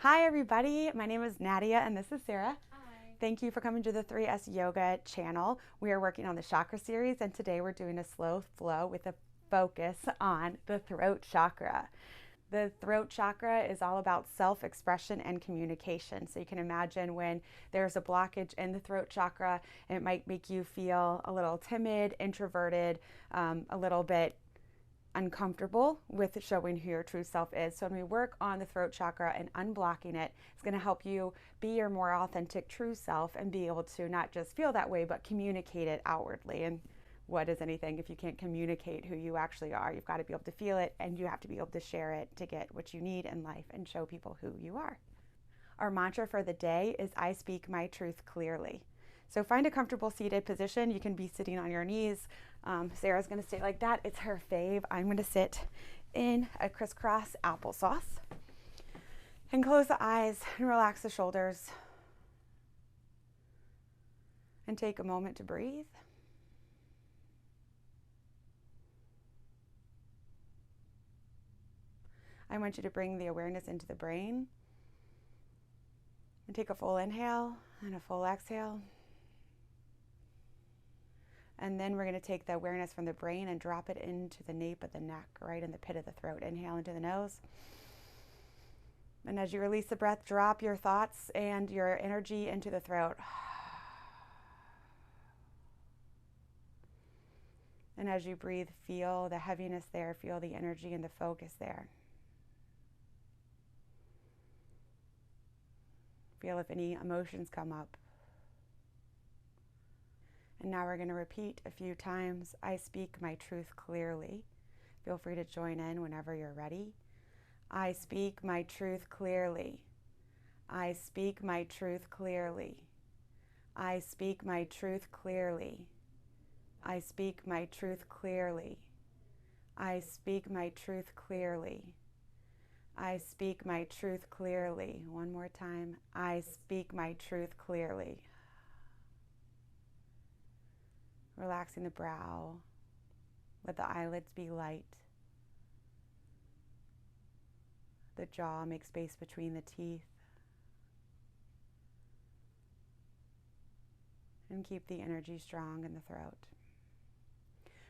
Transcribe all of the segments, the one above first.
Hi everybody, my name is Nadeya and this is Sarah. Hi. Thank you for coming to the 3S Yoga channel. We are working on the chakra series and today we're doing a slow flow with a focus on the throat chakra. The throat chakra is all about self-expression and communication. So you can imagine when there's a blockage in the throat chakra, it might make you feel a little timid, introverted, a little bit uncomfortable with showing who your true self is. So when we work on the throat chakra and unblocking it, it's going to help you be your more authentic true self and be able to not just feel that way, but communicate it outwardly. And what is anything if you can't communicate who you actually are? You've got to be able to feel it and you have to be able to share it to get what you need in life and show people who you are. Our mantra for the day is I speak my truth clearly. So find a comfortable seated position. You can be sitting on your knees. Sarah's going to stay like that. It's her fave. I'm going to sit in a crisscross applesauce and close the eyes and relax the shoulders and take a moment to breathe. I want you to bring the awareness into the brain and take a full inhale and a full exhale. And then we're going to take the awareness from the brain and drop it into the nape of the neck, right in the pit of the throat. Inhale into the nose. And as you release the breath, drop your thoughts and your energy into the throat. And as you breathe, feel the heaviness there, feel the energy and the focus there. Feel if any emotions come up. And now we're going to repeat a few times, I speak my truth clearly. Feel free to join in whenever you're ready. I speak my truth clearly. I speak my truth clearly. I speak my truth clearly. I speak my truth clearly. I speak my truth clearly. I speak my truth clearly. One more time. I speak my truth clearly. Relaxing the brow. Let the eyelids be light. The jaw, make space between the teeth. And keep the energy strong in the throat.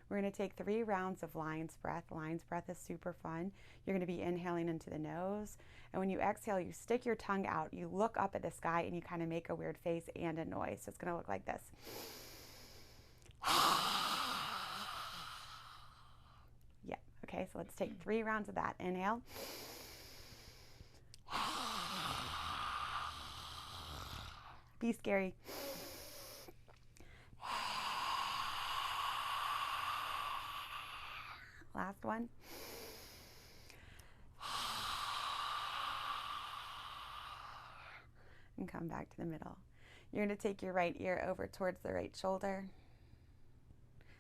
We're going to take 3 rounds of lion's breath. Lion's breath is super fun. You're going to be inhaling into the nose. And when you exhale, you stick your tongue out. You look up at the sky and you kind of make a weird face and a noise. So it's going to look like this. Yeah. Okay, so let's take 3 rounds of that. Inhale. Be scary. Last one. And come back to the middle. You're going to take your right ear over towards the right shoulder.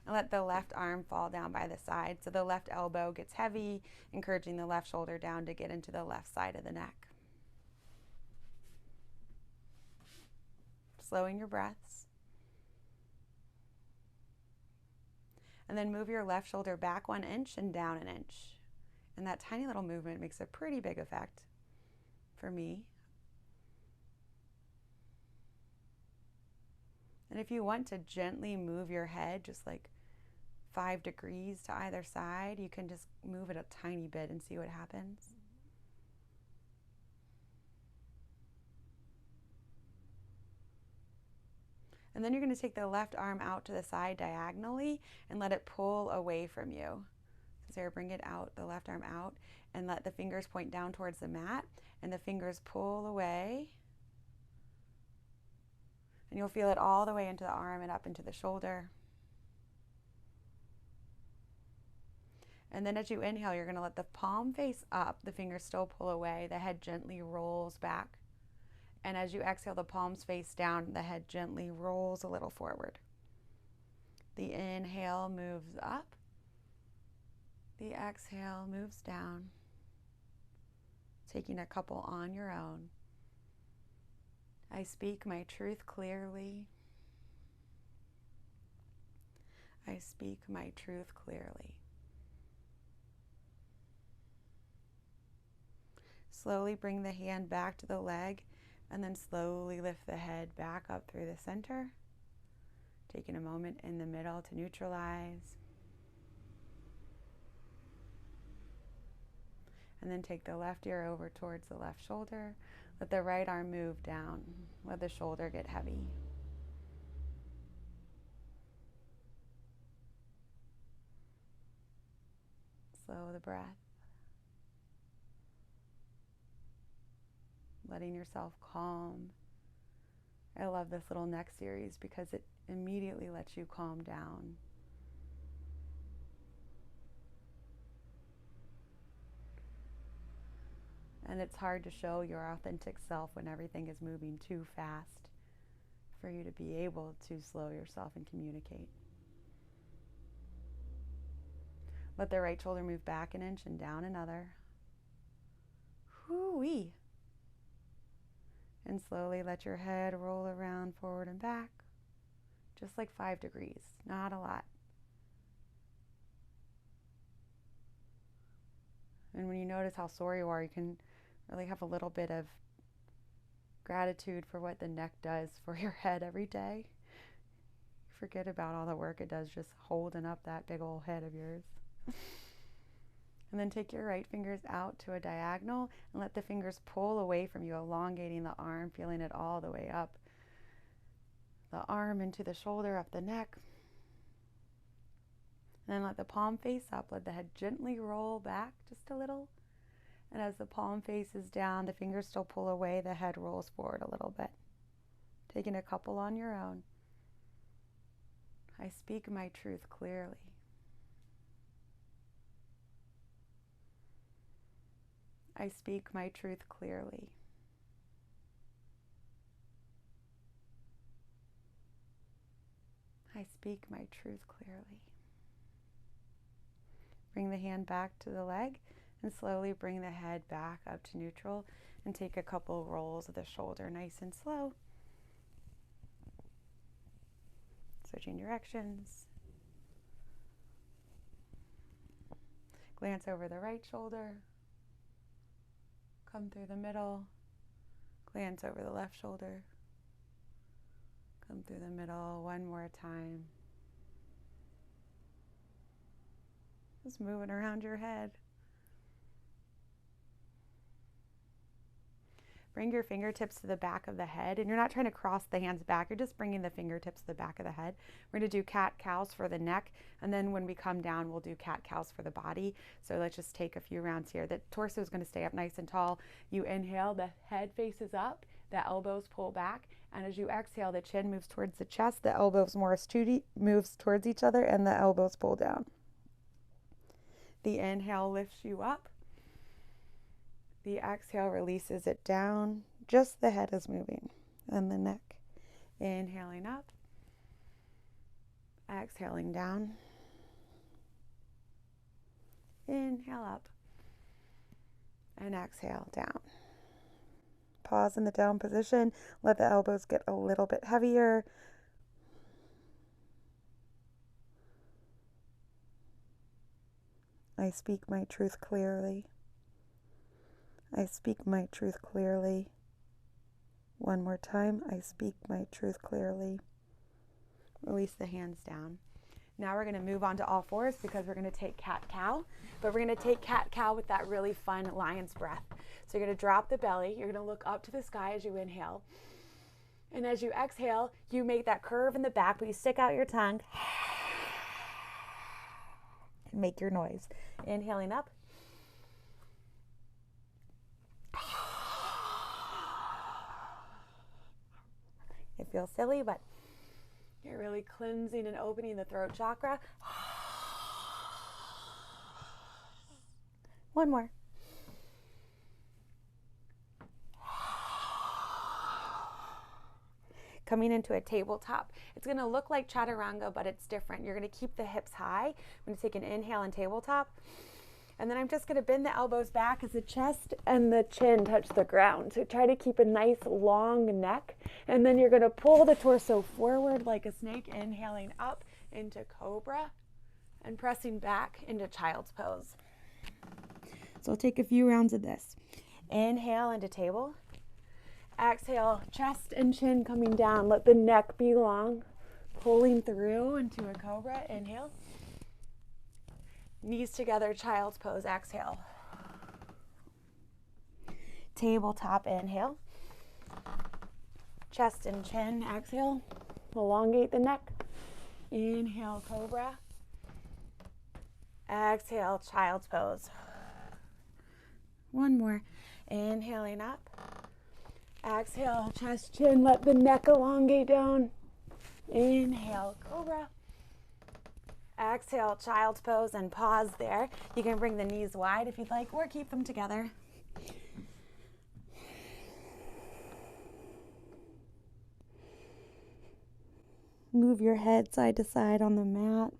And let the left arm fall down by the side. So the left elbow gets heavy, encouraging the left shoulder down to get into the left side of the neck. Slowing your breaths. And then move your left shoulder back 1 inch and down 1 inch. And that tiny little movement makes a pretty big effect for me. And if you want to gently move your head, just like 5 degrees to either side, you can just move it a tiny bit and see what happens. And then you're going to take the left arm out to the side diagonally and let it pull away from you. So Sarah, bring it out, the left arm out, and let the fingers point down towards the mat, and the fingers pull away. And you'll feel it all the way into the arm and up into the shoulder. And then as you inhale, you're going to let the palm face up, the fingers still pull away, the head gently rolls back. And as you exhale, the palms face down, the head gently rolls a little forward. The inhale moves up. The exhale moves down. Taking a couple on your own. I speak my truth clearly. I speak my truth clearly. Slowly bring the hand back to the leg and then slowly lift the head back up through the center. Taking a moment in the middle to neutralize. And then take the left ear over towards the left shoulder. Let the right arm move down. Let the shoulder get heavy. Slow the breath. Letting yourself calm. I love this little neck series because it immediately lets you calm down. And it's hard to show your authentic self when everything is moving too fast for you to be able to slow yourself and communicate. Let the right shoulder move back an inch and down another. Hoo-wee. And slowly let your head roll around forward and back. Just like 5 degrees, not a lot. And when you notice how sore you are, you can really have a little bit of gratitude for what the neck does for your head every day. Forget about all the work it does just holding up that big old head of yours. And then take your right fingers out to a diagonal and let the fingers pull away from you, elongating the arm, feeling it all the way up. The arm into the shoulder, up the neck. And then let the palm face up. Let the head gently roll back just a little. And as the palm faces down, the fingers still pull away, the head rolls forward a little bit. Taking a couple on your own. I speak my truth clearly. I speak my truth clearly. I speak my truth clearly. Bring the hand back to the leg and slowly bring the head back up to neutral and take a couple rolls of the shoulder nice and slow. Switching directions. Glance over the right shoulder. Come through the middle. Glance over the left shoulder. Come through the middle one more time. Just moving around your head. Bring your fingertips to the back of the head, and you're not trying to cross the hands back, you're just bringing the fingertips to the back of the head. We're going to do cat-cows for the neck, and then when we come down, we'll do cat-cows for the body. So let's just take a few rounds here. The torso is going to stay up nice and tall. You inhale, the head faces up, the elbows pull back, and as you exhale, the chin moves towards the chest, the elbows moves towards each other, and the elbows pull down. The inhale lifts you up. The exhale releases it down. Just the head is moving and the neck. Inhaling up. Exhaling down. Inhale up. And exhale down. Pause in the down position. Let the elbows get a little bit heavier. I speak my truth clearly. I speak my truth clearly. One more time. I speak my truth clearly. Release the hands down. Now we're going to move on to all fours because we're going to take cat-cow. But we're going to take cat-cow with that really fun lion's breath. So you're going to drop the belly. You're going to look up to the sky as you inhale. And as you exhale, you make that curve in the back, but you stick out your tongue. And make your noise. Inhaling up. It feels silly, but you're really cleansing and opening the throat chakra. One more. Coming into a tabletop. It's going to look like chaturanga, but it's different. You're going to keep the hips high. I'm going to take an inhale in tabletop. And then I'm just going to bend the elbows back as the chest and the chin touch the ground. So try to keep a nice long neck. And then you're going to pull the torso forward like a snake, inhaling up into cobra and pressing back into child's pose. So I'll take a few rounds of this. Inhale into table. Exhale, chest and chin coming down. Let the neck be long. Pulling through into a cobra. Inhale. Knees together, child's pose. Exhale. Tabletop. Inhale. Chest and chin. Exhale. Elongate the neck. Inhale, cobra. Exhale, child's pose. One more. Inhaling up. Exhale, chest, chin. Let the neck elongate down. Inhale, cobra. Exhale, child's pose, and pause there. You can bring the knees wide if you'd like, or keep them together. Move your head side to side on the mat.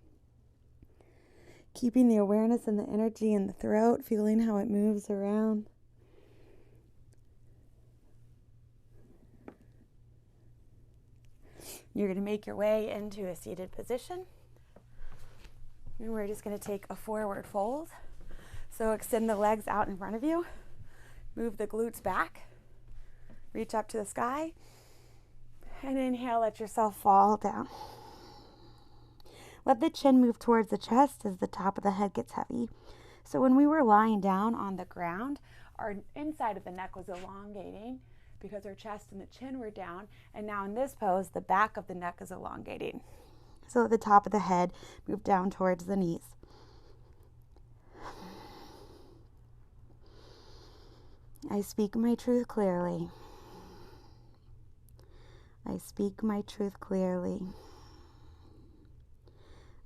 Keeping the awareness and the energy in the throat, feeling how it moves around. You're going to make your way into a seated position. And we're just going to take a forward fold. So extend the legs out in front of you. Move the glutes back. Reach up to the sky. And inhale, let yourself fall down. Let the chin move towards the chest as the top of the head gets heavy. So when we were lying down on the ground, our inside of the neck was elongating because our chest and the chin were down. And now in this pose, the back of the neck is elongating. So the top of the head move down towards the knees. I speak my truth clearly. I speak my truth clearly.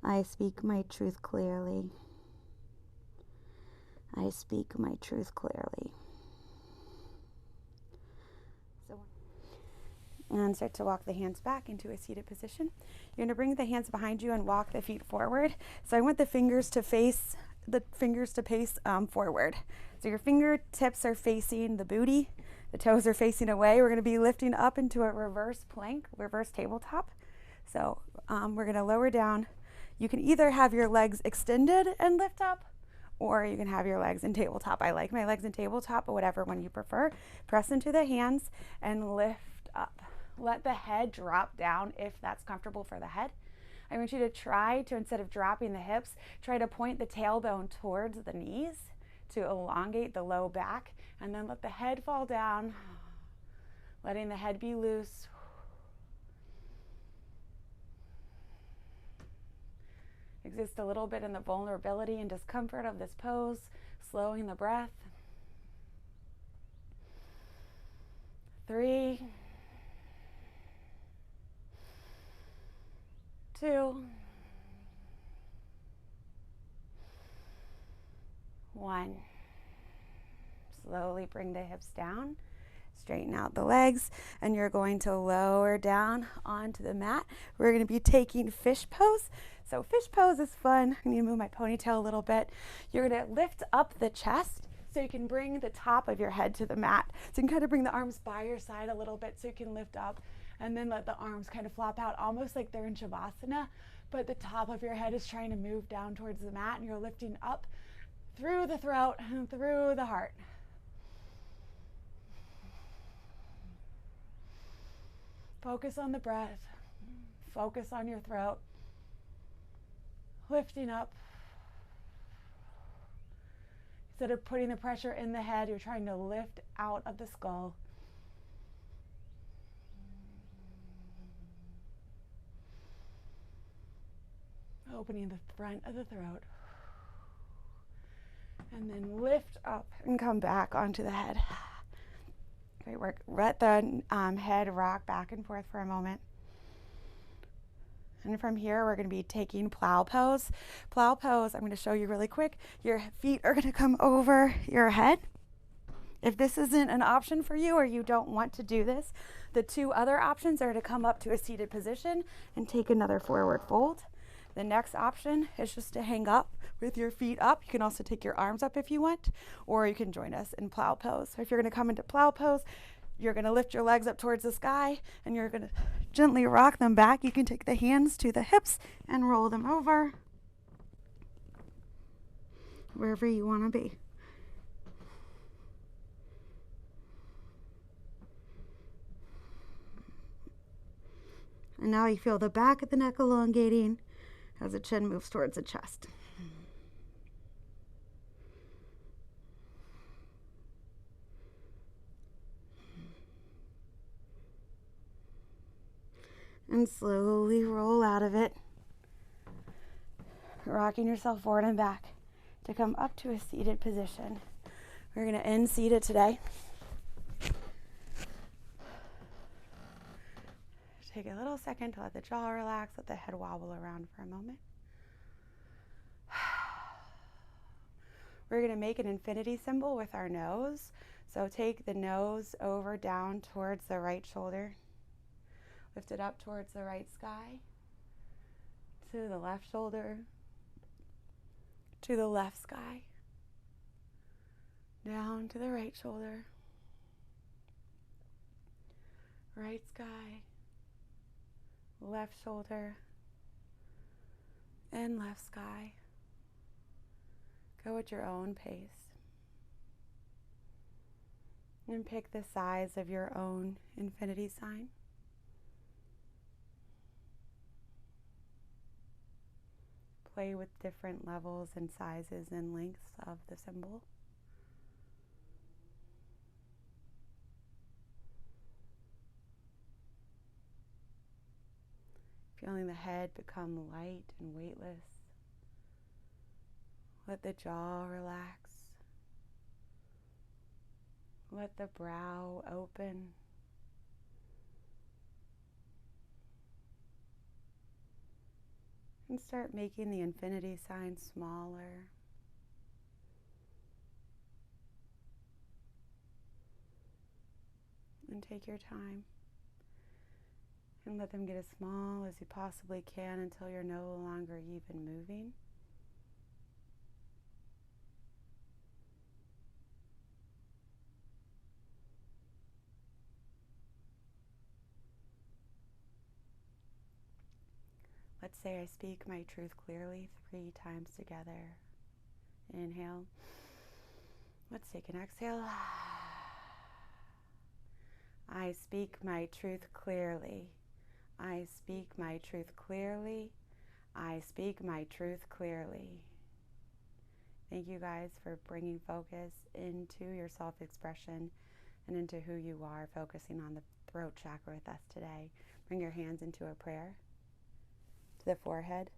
I speak my truth clearly. I speak my truth clearly. And start to walk the hands back into a seated position. You're going to bring the hands behind you and walk the feet forward. So I want the fingers to face forward. So your fingertips are facing the booty. The toes are facing away. We're going to be lifting up into a reverse plank, reverse tabletop. So we're going to lower down. You can either have your legs extended and lift up, or you can have your legs in tabletop. I like my legs in tabletop, but whatever one you prefer. Press into the hands and lift up. Let the head drop down if that's comfortable for the head. I want you to try to, instead of dropping the hips, try to point the tailbone towards the knees to elongate the low back, and then let the head fall down, letting the head be loose. Exist a little bit in the vulnerability and discomfort of this pose, slowing the breath. 3, 2, 1. Slowly bring the hips down, straighten out the legs, and you're going to lower down onto the mat. We're going to be taking fish pose. So fish pose is fun. I need to move my ponytail a little bit. You're going to lift up the chest so you can bring the top of your head to the mat. So you can kind of bring the arms by your side a little bit so you can lift up, and then let the arms kind of flop out almost like they're in Shavasana, but the top of your head is trying to move down towards the mat, and you're lifting up through the throat and through the heart. Focus on the breath. Focus on your throat. Lifting up. Instead of putting the pressure in the head, you're trying to lift out of the skull. Opening the front of the throat. And then lift up and come back onto the head. Great work. Let the head rock back and forth for a moment. And from here, we're going to be taking plow pose. Plow pose, I'm going to show you really quick. Your feet are going to come over your head. If this isn't an option for you or you don't want to do this, the two other options are to come up to a seated position and take another forward fold. The next option is just to hang up with your feet up. You can also take your arms up if you want, or you can join us in plow pose. So if you're going to come into plow pose, you're going to lift your legs up towards the sky and you're going to gently rock them back. You can take the hands to the hips and roll them over wherever you want to be. And now you feel the back of the neck elongating as the chin moves towards the chest. And slowly roll out of it, rocking yourself forward and back to come up to a seated position. We're going to end seated today. Take a little second to let the jaw relax, let the head wobble around for a moment. We're going to make an infinity symbol with our nose. So take the nose over down towards the right shoulder. Lift it up towards the right sky, to the left shoulder, to the left sky, down to the right shoulder, right sky, left shoulder, and left sky. Go at your own pace. And pick the size of your own infinity sign. Play with different levels and sizes and lengths of the symbol. Feeling the head become light and weightless. Let the jaw relax. Let the brow open. And start making the infinity sign smaller. And take your time. And let them get as small as you possibly can until you're no longer even moving. Let's say I speak my truth clearly 3 times together. Inhale. Let's take an exhale. I speak my truth clearly. I speak my truth clearly. I speak my truth clearly. Thank you guys for bringing focus into your self-expression and into who you are, focusing on the throat chakra with us today. Bring your hands into a prayer. To the forehead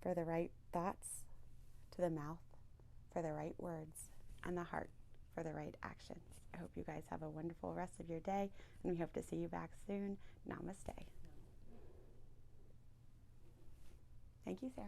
for the right thoughts, to the mouth for the right words, and the heart for the right actions. I hope you guys have a wonderful rest of your day, and we hope to see you back soon. Namaste. Thank you, Sarah.